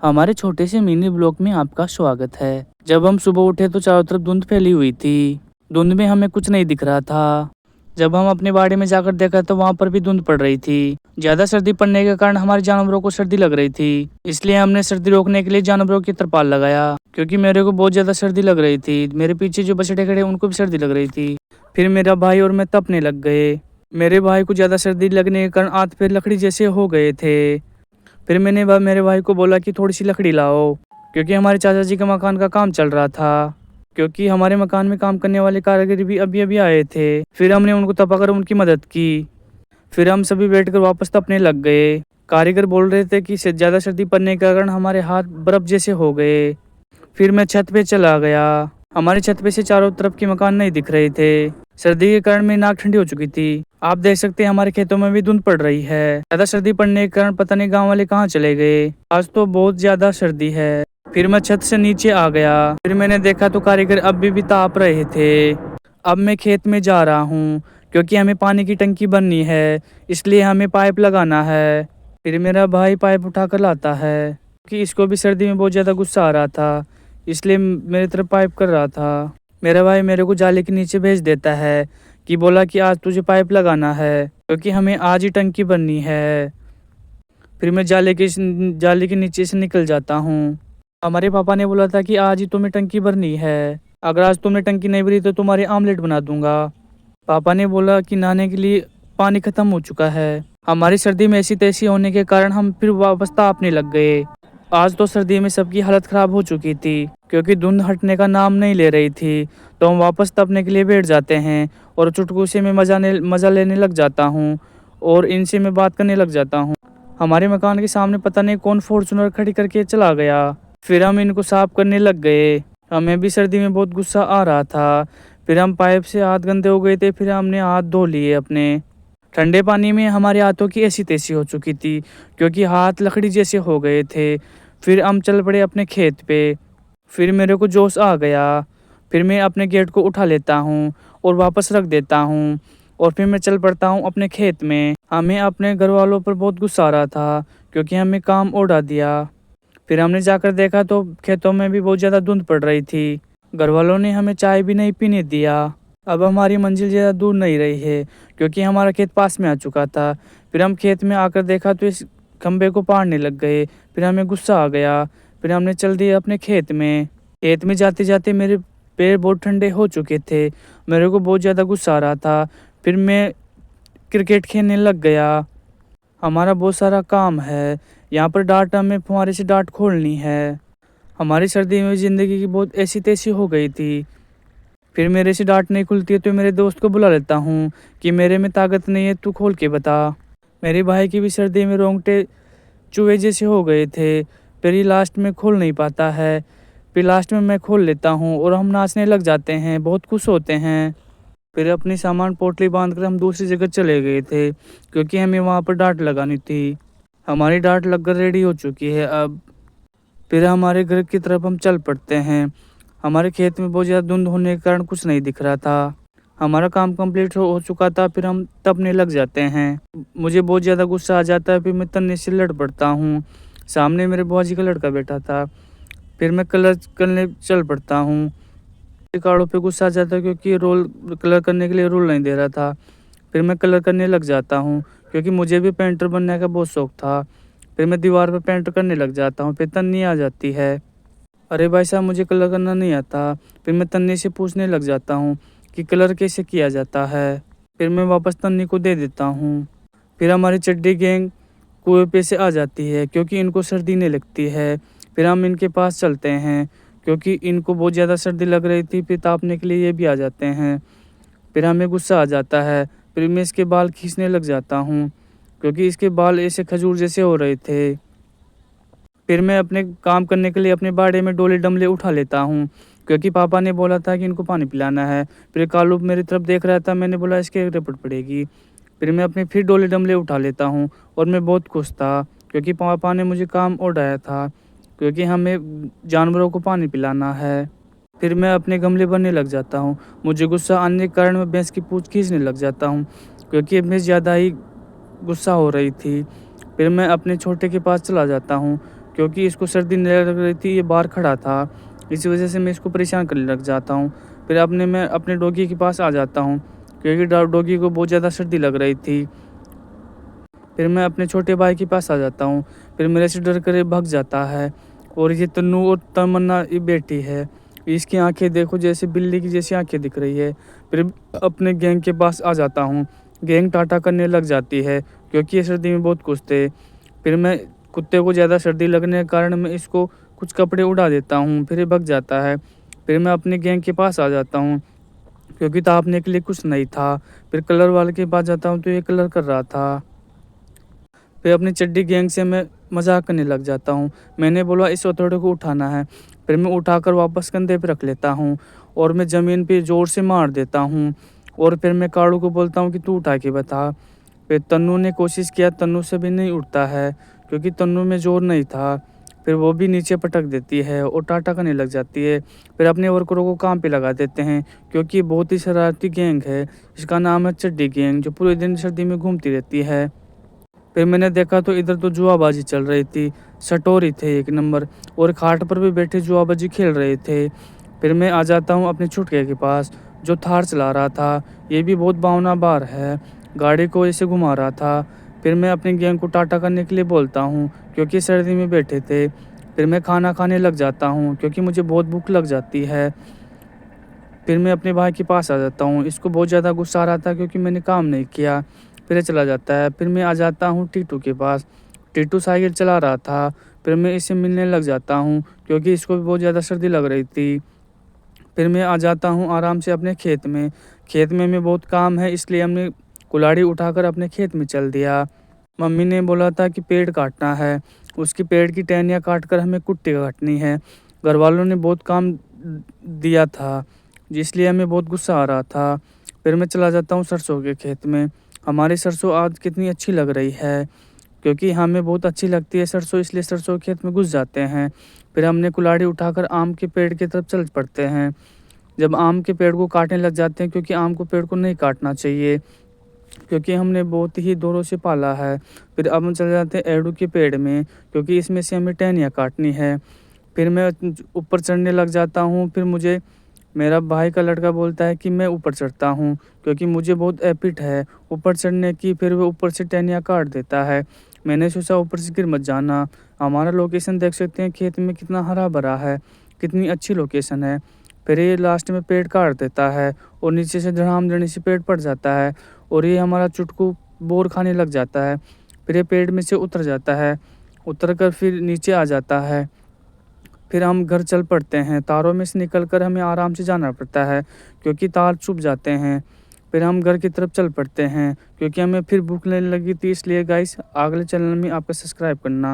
हमारे छोटे से मिनी ब्लॉक में आपका स्वागत है। जब हम सुबह उठे तो चारों तरफ धुंध फैली हुई थी। धुंध में हमें कुछ नहीं दिख रहा था। जब हम अपने बाड़े में जाकर देखा तो वहां पर भी धुंध पड़ रही थी। ज्यादा सर्दी पड़ने के कारण हमारे जानवरों को सर्दी लग रही थी। इसलिए हमने सर्दी रोकने के लिए जानवरों की तरपाल लगाया, क्योंकि मेरे को बहुत ज्यादा सर्दी लग रही थी। मेरे पीछे जो बछड़े खड़े उनको भी सर्दी लग रही थी। फिर मेरा भाई और मैं तपने लग गए। मेरे भाई को ज्यादा सर्दी लगने के कारण हाथ पैर लकड़ी जैसे हो गए थे। फिर मैंने मेरे भाई को बोला कि थोड़ी सी लकड़ी लाओ, क्योंकि हमारे चाचा जी के मकान का काम चल रहा था। क्योंकि हमारे मकान में काम करने वाले कारीगर भी अभी अभी आए थे। फिर हमने उनको तपाकर उनकी मदद की। फिर हम सभी बैठकर वापस तपने लग गए। कारीगर बोल रहे थे कि ज़्यादा सर्दी पड़ने के कारण हमारे हाथ बर्फ जैसे हो गए। फिर मैं छत पे चला गया। हमारी छत पे से चारों तरफ के मकान नहीं दिख रहे थे। सर्दी के कारण मेरी नाक ठंडी हो चुकी थी। आप देख सकते हैं हमारे खेतों में भी धुंध पड़ रही है। ज्यादा सर्दी पड़ने के कारण पता नहीं गांव वाले कहाँ चले गए। आज तो बहुत ज्यादा सर्दी है। फिर मैं छत से नीचे आ गया। फिर मैंने देखा तो कारीगर अभी भी ताप रहे थे। अब मैं खेत में जा रहा हूँ, क्योंकि हमें पानी की टंकी भरनी है, इसलिए हमें पाइप लगाना है। फिर मेरा भाई पाइप उठाकर लाता है, कि इसको भी सर्दी में बहुत ज़्यादा गुस्सा आ रहा था, इसलिए मेरी तरफ पाइप कर रहा था। मेरा भाई मेरे को जाली के नीचे भेज देता है, कि बोला कि आज तुझे पाइप लगाना है, क्योंकि हमें आज ही टंकी भरनी है। फिर मैं जाली के नीचे से निकल जाता हूँ। हमारे पापा ने बोला था कि आज ही तुम्हें टंकी भरनी है। अगर आज तुमने टंकी नहीं भरी तो तुम्हारी आमलेट बना दूंगा। पापा ने बोला कि नहाने के लिए पानी खत्म हो चुका है। हमारी सर्दी में ऐसी तैसी होने के कारण हम फिर वापस तापने लग गए। आज तो सर्दी में सबकी हालत खराब हो चुकी थी, क्योंकि धुंध हटने का नाम नहीं ले रही थी। तो हम वापस तपने के लिए बैठ जाते हैं और चुटकुले से मैं मज़ा लेने लग जाता हूँ और इनसे मैं बात करने लग जाता हूँ। हमारे मकान के सामने पता नहीं कौन फॉर्चूनर खड़ी करके चला गया। फिर हम इनको साफ करने लग गए। हमें भी सर्दी में बहुत गुस्सा आ रहा था। फिर हम पाइप से हाथ गंदे हो गए थे, फिर हमने हाथ धो लिए अपने। ठंडे पानी में हमारे हाथों की ऐसी तैसी हो चुकी थी, क्योंकि हाथ लकड़ी जैसे हो गए थे। फिर हम चल पड़े अपने खेत पे। फिर मेरे को जोश आ गया। फिर मैं अपने गेट को उठा लेता हूँ और वापस रख देता हूँ, और फिर मैं चल पड़ता हूँ अपने खेत में। हमें अपने घर वालों पर बहुत गुस्सा आ रहा था, क्योंकि हमें काम उड़ा दिया। फिर हमने जाकर देखा तो खेतों में भी बहुत ज़्यादा धुंध पड़ रही थी। घर वालों ने हमें चाय भी नहीं पीने दिया। अब हमारी मंजिल ज़्यादा दूर नहीं रही है, क्योंकि हमारा खेत पास में आ चुका था। फिर हम खेत में आकर देखा तो इस खंबे को पाड़ने लग गए। फिर हमें गुस्सा आ गया। फिर हमने चल दिया अपने खेत में। खेत में जाते जाते मेरे पैर बहुत ठंडे हो चुके थे। मेरे को बहुत ज़्यादा गुस्सा आ रहा था। फिर मैं क्रिकेट खेलने लग गया। हमारा बहुत सारा काम है। यहाँ पर डाँट हमें फुहारे से डाँट खोलनी है। हमारी सर्दी में ज़िंदगी की बहुत ऐसी तैसी हो गई थी। फिर मेरे से डाँट नहीं खुलती है तो मेरे दोस्त को बुला लेता हूँ, कि मेरे में ताकत नहीं है, तू खोल के बता। मेरे भाई की भी सर्दी में रोंगटे चूहे जैसे हो गए थे। फिर ये लास्ट में खोल नहीं पाता है। फिर लास्ट में मैं खोल लेता हूँ और हम नाचने लग जाते हैं, बहुत खुश होते हैं। फिर अपनी सामान पोटली बांध कर हम दूसरी जगह चले गए थे, क्योंकि हमें वहाँ पर डाँट लगानी थी। हमारी डाँट लगकर रेडी हो चुकी है अब। फिर हमारे घर की तरफ हम चल पड़ते हैं। हमारे खेत में बहुत ज़्यादा धुंध होने के कारण कुछ नहीं दिख रहा था। हमारा काम कंप्लीट हो चुका था। फिर हम तपने लग जाते हैं। मुझे बहुत ज़्यादा गुस्सा आ जाता है। फिर मैं तन्ने से लड़ पड़ता हूँ। सामने मेरे बुआ जी का लड़का बैठा था। फिर मैं कलर करने चल पड़ता हूँ। कारों पे गुस्सा आ जाता है, क्योंकि रोल कलर करने के लिए रोल नहीं दे रहा था। फिर मैं कलर करने लग जाता हूँ, क्योंकि मुझे भी पेंटर बनने का बहुत शौक था। फिर मैं दीवार पर पेंट करने लग जाता हूँ। फिर तन्नी आ जाती है, अरे भाई साहब मुझे कलर करना नहीं आता। फिर मैं तन्नी से पूछने लग जाता हूँ कि कलर कैसे किया जाता है। फिर मैं वापस तन्नी को दे देता हूँ। फिर हमारी चड्डी गैंग कुएं पे से आ जाती है, क्योंकि इनको सर्दी नहीं लगती है। फिर हम इनके पास चलते हैं, क्योंकि इनको बहुत ज़्यादा सर्दी लग रही थी। फिर तापने के लिए ये भी आ जाते हैं। फिर हमें गुस्सा आ जाता है। फिर मैं इसके बाल खींचने लग जाता हूँ, क्योंकि इसके बाल ऐसे खजूर जैसे हो रहे थे। फिर मैं अपने काम करने के लिए अपने बाड़े में डोले डमले उठा लेता हूँ, क्योंकि पापा ने बोला था कि इनको पानी पिलाना है। फिर कालू मेरी तरफ देख रहा था। मैंने बोला इसके रिपोर्ट पड़ेगी। फिर मैं अपने फिर डोले डमले उठा लेता हूँ, और मैं बहुत खुश था, क्योंकि पापा ने मुझे काम उड़ाया था, क्योंकि हमें जानवरों को पानी पिलाना है। फिर मैं अपने गमले भरने लग जाता हूँ। मुझे गुस्सा आने के कारण मैं भैंस की पूँछ खींचने लग जाता हूँ, क्योंकि भैंस ज़्यादा ही गुस्सा हो रही थी। फिर मैं अपने छोटे के पास चला जाता हूँ, क्योंकि इसको सर्दी नहीं लग रही थी, ये बाहर खड़ा था। इसी वजह से मैं इसको परेशान करने लग जाता हूँ। फिर मैं अपने डॉगी के पास आ जाता हूँ, क्योंकि डॉगी को बहुत ज़्यादा सर्दी लग रही थी। फिर मैं अपने छोटे भाई के पास आ जाता हूँ। फिर मेरे से डर कर ये भाग जाता है। और ये तन्नू और तमन्ना ये बेटी है। इसकी आंखें देखो, जैसे बिल्ली की जैसी आंखें दिख रही है। फिर अपने गैंग के पास आ जाता हूँ। गैंग टाटा करने लग जाती है, क्योंकि ये सर्दी में बहुत खुश थे। फिर मैं कुत्ते को ज़्यादा सर्दी लगने के कारण मैं इसको कुछ कपड़े उड़ा देता हूँ, फिर ये भग जाता है। फिर मैं अपने गैंग के पास आ जाता हूँ, क्योंकि तापने के लिए कुछ नहीं था। फिर कलर वाले के पास जाता हूँ तो ये कलर कर रहा था। फिर अपनी चड्डी गैंग से मैं मजाक करने लग जाता हूँ। मैंने बोला इस हथौड़े को उठाना है। फिर मैं उठाकर वापस कंधे पे रख लेता हूँ और मैं ज़मीन पे ज़ोर से मार देता हूँ। और फिर मैं कालू को बोलता हूँ कि तू उठा के बता। फिर तन्नू ने कोशिश किया, तन्नू से भी नहीं उठता है, क्योंकि तन्नू में ज़ोर नहीं था। फिर वो भी नीचे पटक देती है और टाटा करने लग जाती है। फिर अपने वर्करों को काम पे लगा देते हैं, क्योंकि बहुत ही शरारती गैंग है। इसका नाम है चड्डी गैंग, जो पूरे दिन सर्दी में घूमती रहती है। फिर मैंने देखा तो इधर तो जुआबाजी चल रही थी। सटोरी थे एक नंबर, और खाट पर भी बैठे जुआबाजी खेल रहे थे। फिर मैं आ जाता हूँ अपने छुटके के पास, जो थार चला रहा था। ये भी बहुत बावनाबार है, गाड़ी को ऐसे घुमा रहा था। फिर मैं अपनी गैंग को टाटा करने के लिए बोलता हूँ, क्योंकि सर्दी में बैठे थे। फिर मैं खाना खाने लग जाता हूँ, क्योंकि मुझे बहुत भूख लग जाती है। फिर मैं अपने भाई के पास आ जाता हूँ। इसको बहुत ज़्यादा गुस्सा आ रहा था, क्योंकि मैंने काम नहीं किया। फिर ये चला जाता है। फिर मैं आ जाता हूँ टीटू के पास। टीटू साइकिल चला रहा था। फिर मैं इससे मिलने लग जाता हूँ, क्योंकि इसको भी बहुत ज़्यादा सर्दी लग रही थी। फिर मैं आ जाता हूँ आराम से अपने खेत में। खेत में मैं बहुत काम है, इसलिए हमने कुल्हाड़ी उठाकर अपने खेत में चल दिया। मम्मी ने बोला था कि पेड़ काटना है, उसकी पेड़ की टहनियाँ काट कर हमें कुट्टी काटनी है। घर वालों ने बहुत काम दिया था, इसलिए हमें बहुत गुस्सा आ रहा था। फिर मैं चला जाता हूँ सरसों के खेत में। हमारी सरसों आज कितनी अच्छी लग रही है, क्योंकि हमें बहुत अच्छी लगती है सरसों, इसलिए सरसों के खेत में घुस जाते हैं। फिर हमने कुल्हाड़ी उठाकर आम के पेड़ की तरफ चल पड़ते हैं। जब आम के पेड़ को काटने लग जाते हैं, क्योंकि आम को पेड़ को नहीं काटना चाहिए, क्योंकि हमने बहुत ही दोनों से पाला है। फिर अब हम चले जाते हैं एड़ू के पेड़ में, क्योंकि इसमें से हमें टहनियाँ काटनी है। फिर मैं ऊपर चढ़ने लग जाता हूँ। फिर मुझे मेरा भाई का लड़का बोलता है कि मैं ऊपर चढ़ता हूँ, क्योंकि मुझे बहुत एपिट है ऊपर चढ़ने की। फिर वो ऊपर से टहनियाँ काट देता है। मैंने सोचा ऊपर से गिर मत जाना। हमारा लोकेशन देख सकते हैं, खेत में कितना हरा भरा है, कितनी अच्छी लोकेशन है। फिर ये लास्ट में पेड़ काट देता है और नीचे से धड़ाम से पेड़ पड़ जाता है, और ये हमारा चुटकू बोर खाने लग जाता है। फिर ये पेड़ में से उतर जाता है, उतर कर फिर नीचे आ जाता है। फिर हम घर चल पड़ते हैं। तारों में से निकल कर हमें आराम से जाना पड़ता है, क्योंकि तार चुभ जाते हैं। फिर हम घर की तरफ चल पड़ते हैं, क्योंकि हमें फिर भूख लगने लगी थी। इसलिए गाइस, अगले चैनल में आपका सब्सक्राइब करना।